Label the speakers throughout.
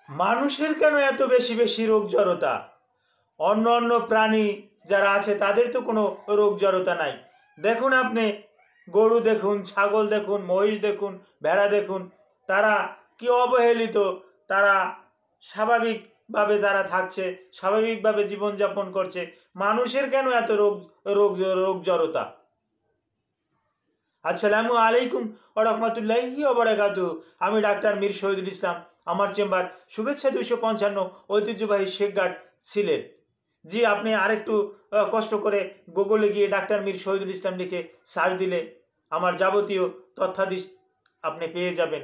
Speaker 1: মানুষের কেন এত বেশি বেশি রোগ জড়তা? অন্য অন্য প্রাণী যারা আছে তাদের তো কোনো রোগ জড়তা নাই। দেখুন আপনি, গরু দেখুন, ছাগল দেখুন, মহিষ দেখুন, ভেড়া দেখুন, তারা কি অবহেলিত, তারা স্বাভাবিকভাবে তারা থাকছে, স্বাভাবিকভাবে জীবনযাপন করছে। মানুষের কেন এত রোগ রোগ রোগ জড়তা? আসসালামু আলাইকুম ওয়া রাহমাতুল্লাহি ওয়া বারাকাতুহু। আমি ডাক্তার মীর শহীদুল ইসলাম। আমার চেম্বার শুভেচ্ছা 255, ঐতিহ্যবাহী শেখঘাট, সিলেট। জি, আপনি আরেকটু কষ্ট করে গুগলে গিয়ে ডাক্তার মীর শহীদুল ইসলাম লিখে সার্চ দিলে আমার যাবতীয় তথ্যাদি আপনি পেয়ে যাবেন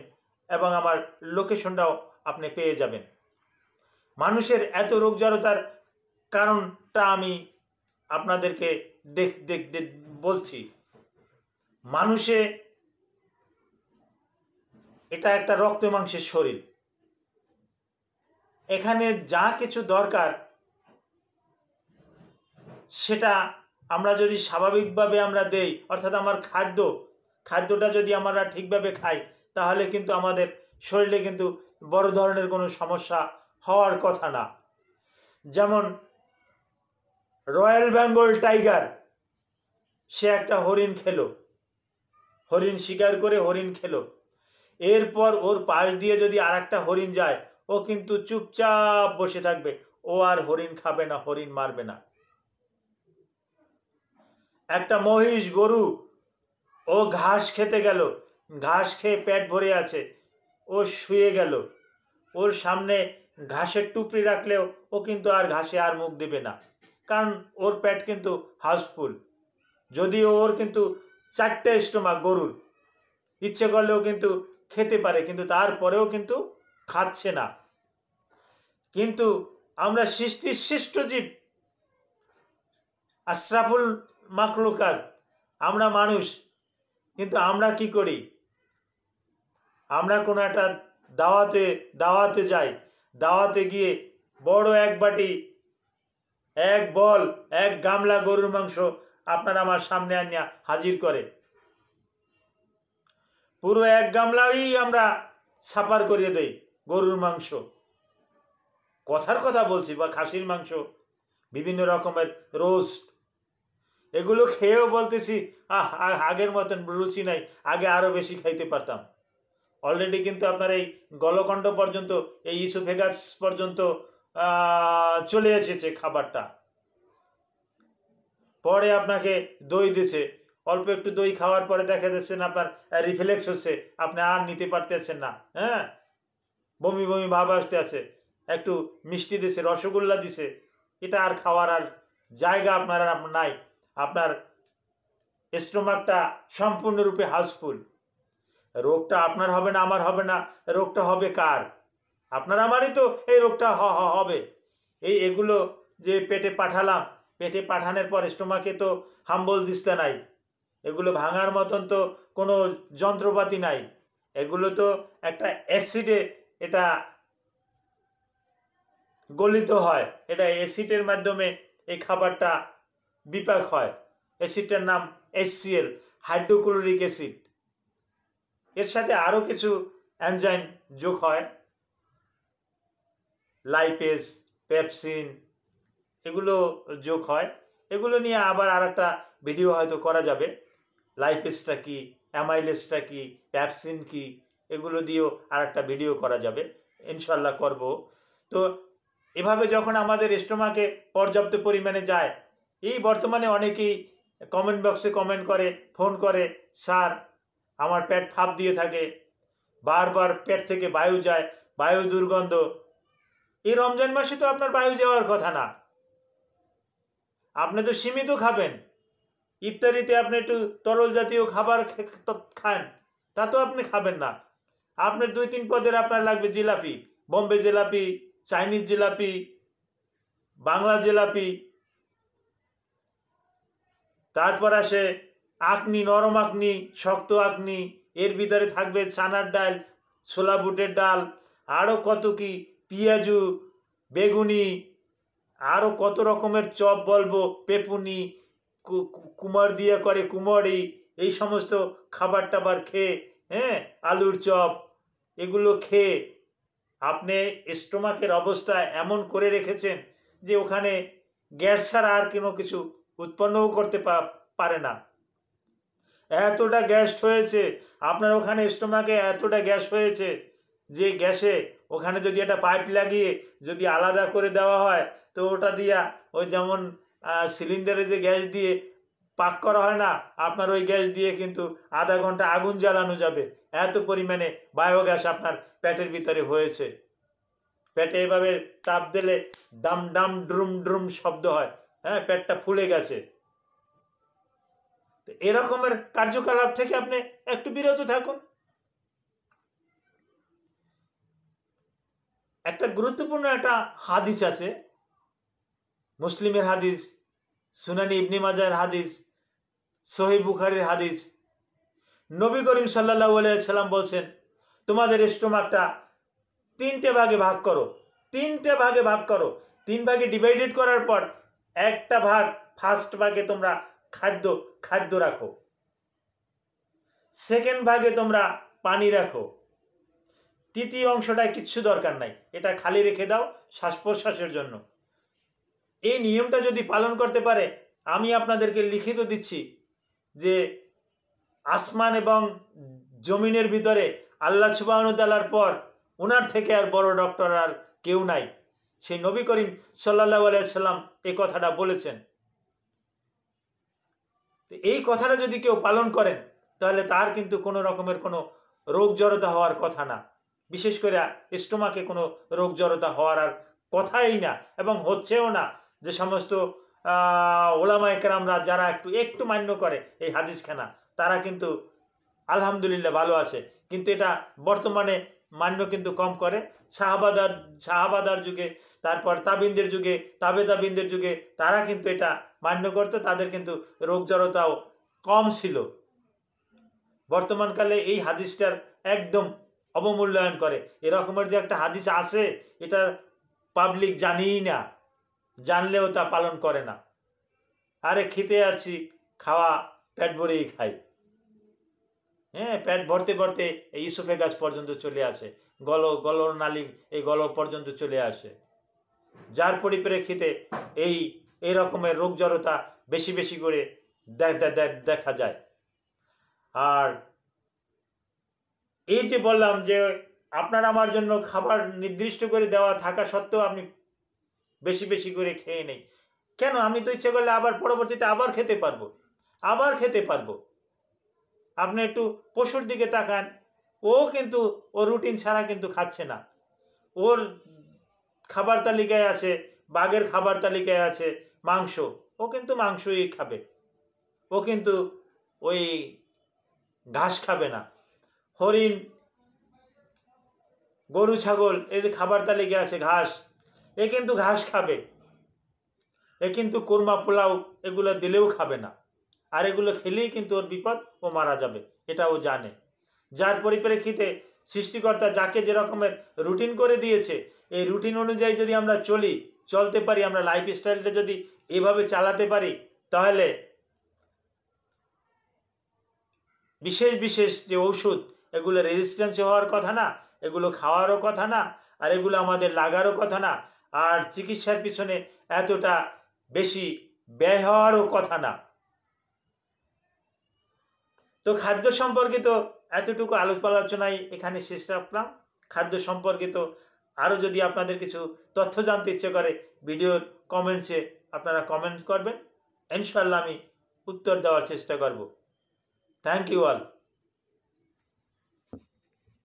Speaker 1: এবং আমার লোকেশনটাও আপনি পেয়ে যাবেন। মানুষের এত রোগ জড়তার কারণটা আমি আপনাদেরকে বলছি। মানুষে এটা একটা রক্ত মাংসের শরীর। এখানে যা কিছু দরকার সেটা আমরা যদি স্বাভাবিকভাবে আমরা দেই, অর্থাৎ আমার খাদ্যটা যদি আমরা ঠিকভাবে খাই, তাহলে কিন্তু আমাদের শরীরে কিন্তু বড় ধরনের কোনো সমস্যা হওয়ার কথা না। যেমন রয়্যাল বেঙ্গল টাইগার, সে একটা হরিণ খেলো, হরিণ শিকার করে হরিণ খেলো, এরপর ওর পাশ দিয়ে যদি আর একটা হরিণ যায়, ও কিন্তু চুপচাপ বসে থাকবে, ও আর হরিণ খাবে না, হরিণ মারবে না। একটা মহিষ গরু, ও ঘাস খেতে গেল, ঘাস খেয়ে পেট ভরে আছে, ও শুয়ে গেল, ওর সামনে ঘাসের টুকরি রাখলেও ও কিন্তু আর ঘাসে আর মুখ দেবে না, কারণ ওর পেট কিন্তু হাউসফুল। যদিও ওর কিন্তু 4টে স্টোমাক গরুর, ইচ্ছে করলেও কিন্তু খেতে পারে, কিন্তু তারপরেও কিন্তু খাচ্ছে না। কিন্তু আমরা সৃষ্টির শ্রেষ্ঠ জীব, আশরাফুল মাখলুকাত, আমরা মানুষ, কিন্তু আমরা কি করি? আমরা কোনো একটা দাওয়াতে যাই, দাওয়াতে গিয়ে বড় এক বাটি, এক গামলা গরুর মাংস আপনার আমার সামনে আনিয়া হাজির করে, পুরো এক গামলাই আমরা সাপার করিয়ে দেই গরুর মাংস। কথার কথা বলছি, বা খাসির মাংস, বিভিন্ন রকমের রোস্ট, এগুলো খেয়েও বলতেছি আগের মতন রুচি নাই, আগে আরও বেশি খাইতে পারতাম। অলরেডি কিন্তু আপনার এই গলকণ্ড পর্যন্ত, এই ইসোফেগাস পর্যন্ত চলে এসেছে খাবারটা। পরে আপনাকে দই দিছে, অল্প একটু দই খাওয়ার পরে দেখা যাচ্ছেন আপনার রিফ্লেক্স হচ্ছে, আপনি আর নিতে পারতেছেন না, হ্যাঁ, বমি বমি ভাব আসতে আছে। একটু মিষ্টি দিছে, রসগোল্লা দিছে, এটা আর খাওয়ার আর জায়গা আপনার আর নাই। আপনার স্টোমাকটা সম্পূর্ণরূপে হাউসফুল। রোগটা আপনার হবে না, আমার হবে না, রোগটা হবে কার? আপনার আমারই তো এই রোগটা হবে। এগুলো যে পেটে পাঠালাম, পেটে পাঠানোর পর স্টোমাকে তো হাম্বল দিতে নাই, এগুলো ভাঙার মতন তো কোনো যন্ত্রপাতি নাই, এগুলো তো একটা অ্যাসিডে এটা গলিত হয়, এটা অ্যাসিডের মাধ্যমে এই খাবারটা বিপাক হয়। অ্যাসিডটার নাম HCl, হাইড্রোক্লোরিক অ্যাসিড। এর সাথে আরও কিছু এনজাইম যোগ হয়, লাইপেজ, পেপসিন, এগুলো যোগ হয়। এগুলো নিয়ে আবার আর একটা ভিডিও হয়তো করা যাবে। লাইপেজটা কি, অ্যামাইলেজটা কি, পেপসিন কি, এগুলো দিয়েও আর একটা ভিডিও করা যাবে, ইনশাল্লাহ করব। তো এভাবে যখন আমাদের স্টোমাকে পর্যাপ্ত পরিমাণে যায়, এই বর্তমানে অনেকেই কমেন্ট বক্সে কমেন্ট করে, ফোন করে, স্যার আমার পেট ফাঁপ দিয়ে থাকে, বারবার পেট থেকে বায়ু যায়, বায়ু দুর্গন্ধ। এই রমজান মাসে তো আপনার বায়ু যাওয়ার কথা না, আপনি তো সীমিত খাবেন। ইফতারিতে আপনি একটু তরল জাতীয় খাবার খান, তা তো আপনি খাবেন না। আপনার 2-3 পদের আপনার লাগবে জিলাপি, বোম্বে জিলাপি, চাইনিজ জিলাপি, বাংলা জিলাপি, তারপর আসে আকনি, নরম আকনি, শক্ত আকনি, এর ভিতরে থাকবে চানার ডাল, ছোলা বুটের ডাল, আরও কত কি, পেঁয়াজু, বেগুনি, আরও কত রকমের চপ বলবো, পেপুনি, কুমার দিয়ে করে কুমড়ি, এই সমস্ত খাবার টাবার খেয়ে, হ্যাঁ, আলুর চপ, এগুলো খেয়ে আপনি স্টোমাকের অবস্থা এমন করে রেখেছেন যে ওখানে গ্যাস ছাড়া আর কোনো কিছু উৎপন্নও করতে পারে না। এতটা গ্যাস হয়েছে আপনার ওখানে স্টোমাকে, এতটা গ্যাস হয়েছে যে গ্যাসে ওখানে যদি একটা পাইপ লাগিয়ে যদি আলাদা করে দেওয়া হয় তো ওটা দিয়া ওই যেমন সিলিন্ডারে যে গ্যাস দিয়ে পাক করা হয় না, আপনার ওই গ্যাস দিয়ে কিন্তু আধা ঘন্টা আগুন জ্বালানো যাবে, এত পরিমাণে বায়োগ্যাস আপনার পেটের ভিতরে হয়েছে। পেটে এভাবে চাপ দিলে ডাম ডাম ড্রুম ড্রুম শব্দ হয়, হ্যাঁ, পেটটা ফুলে গেছে। তো এরকমের কার্যকলাপ থেকে আপনি একটু বিরত থাকুন। একটা গুরুত্বপূর্ণ একটা হাদিস আছে, মুসলিমের হাদিস, সুনানি ইবনে মাজার হাদিস, সহিহ বুখারীর হাদিস। নবী করিম সাল্লাল্লাহু আলাইহি সাল্লাম বলছেন, তোমাদের স্টোমাকটা তিনটে ভাগে ভাগ করো, তিনটে ভাগে ভাগ করো। তিন ভাগে ডিভাইডেড করার পর একটা ভাগ, ফার্স্ট ভাগে তোমরা খাদ্য রাখো, সেকেন্ড ভাগে তোমরা পানি রাখো, তৃতীয় অংশটায় কিচ্ছু দরকার নাই, এটা খালি রেখে দাও শ্বাস প্রশ্বাসের জন্য। এই নিয়মটা যদি পালন করতে পারে, আমি আপনাদেরকে লিখিত দিচ্ছি যে আসমান এবং জমিনের ভিতরে আল্লাহ সুবহানাহু ওয়া তাআলার পর ওনার থেকে আর বড় ডক্টর আর কেউ নাই। সেই নবী করিম সাল্লাল্লাহু আলাইহি সাল্লাম এই কথাটা বলেছেন। এই কথাটা যদি কেউ পালন করেন তাহলে তার কিন্তু কোনো রকমের কোনো রোগ জড়তা হওয়ার কথা না, বিশেষ করে স্টোমাকে কোনো রোগ জড়তা হওয়ার আর কথাই না, এবং হচ্ছেও না। যে সমস্ত ওলামায়ে কেরামরা যারা একটু মান্য করে এই হাদিসখানা, তারা কিন্তু আলহামদুলিল্লাহ ভালো আছে, কিন্তু এটা বর্তমানে মান্য কিন্তু কম করে। সাহাবাদার যুগে, তারপর তাবিনদের যুগে, তাবিনদের যুগে তারা কিন্তু এটা মান্য করতো, তাদের কিন্তু রোগ জড়তাও কম ছিল। বর্তমানকালে এই হাদিসটার একদম অবমূল্যায়ন করে। এরকমের যে একটা হাদিস আছে এটা পাবলিক জানিই না, জানলেও তা পালন করে না। আরে খেতে আসছি, খাওয়া পেট ভরেই খাই, হ্যাঁ, পেট ভরতে ভরতে এই ইসোফেগাস পর্যন্ত চলে আসে, গলর নালী এই গল পর্যন্ত চলে আসে, যার পরিপ্রেক্ষিতে এই রকমের রোগ জড়তা বেশি বেশি করে দেখা যায়। আর এই যে বললাম যে আপনার আমার জন্য খাবার নির্দিষ্ট করে দেওয়া থাকা সত্ত্বেও আপনি বেশি বেশি করে খেয়ে নেই কেন? আমি তো ইচ্ছে করলে আবার পরবর্তীতে আবার খেতে পারবো। আপনি একটু পশুর দিকে তাকান, ও কিন্তু ওর রুটিন ছাড়া কিন্তু খাচ্ছে না। ওর খাবার তালিকায় আছে, বাঘের খাবার তালিকায় আছে মাংস, ও কিন্তু মাংসই খাবে, ও কিন্তু ওই ঘাস খাবে না। হরিণ, গরু, ছাগল এদের খাবার তালিকায় আছে ঘাস, এ কিন্তু ঘাস খাবে। এ কিন্তু কোরমা পোলাও এগুলো দিলেও খাবে না, আর এগুলো খেলেই কিন্তু ওর বিপদ, ও মারা যাবে, এটা ও জানে। যার পরিপ্রেক্ষিতে সৃষ্টিকর্তা যাকে যে রকমের রুটিন করে দিয়েছে, এই রুটিন অনুযায়ী যদি আমরা চলতে পারি, আমরা লাইফস্টাইলটা যদি এভাবে চালাতে পারি, তাহলে বিশেষ যে ওষুধ, এগুলো রেজিস্ট্যান্স হওয়ার কথা না, এগুলো খাওয়ারও কথা না, আর এগুলো আমাদের লাগারও কথা না, আর চিকিৎসার পিছনে এতটা বেশি ব্যয় হওয়ারও কথা না। তো খাদ্য সম্পর্কিত এতটুকু আলোচনায় এখানে শেষ রাখলাম। খাদ্য সম্পর্কিত আরও যদি আপনাদের কিছু তথ্য জানতে ইচ্ছে করে, ভিডিওর কমেন্টসে আপনারা কমেন্ট করবেন, ইনশাআল্লাহ আমি উত্তর দেওয়ার চেষ্টা করব। Thank you all.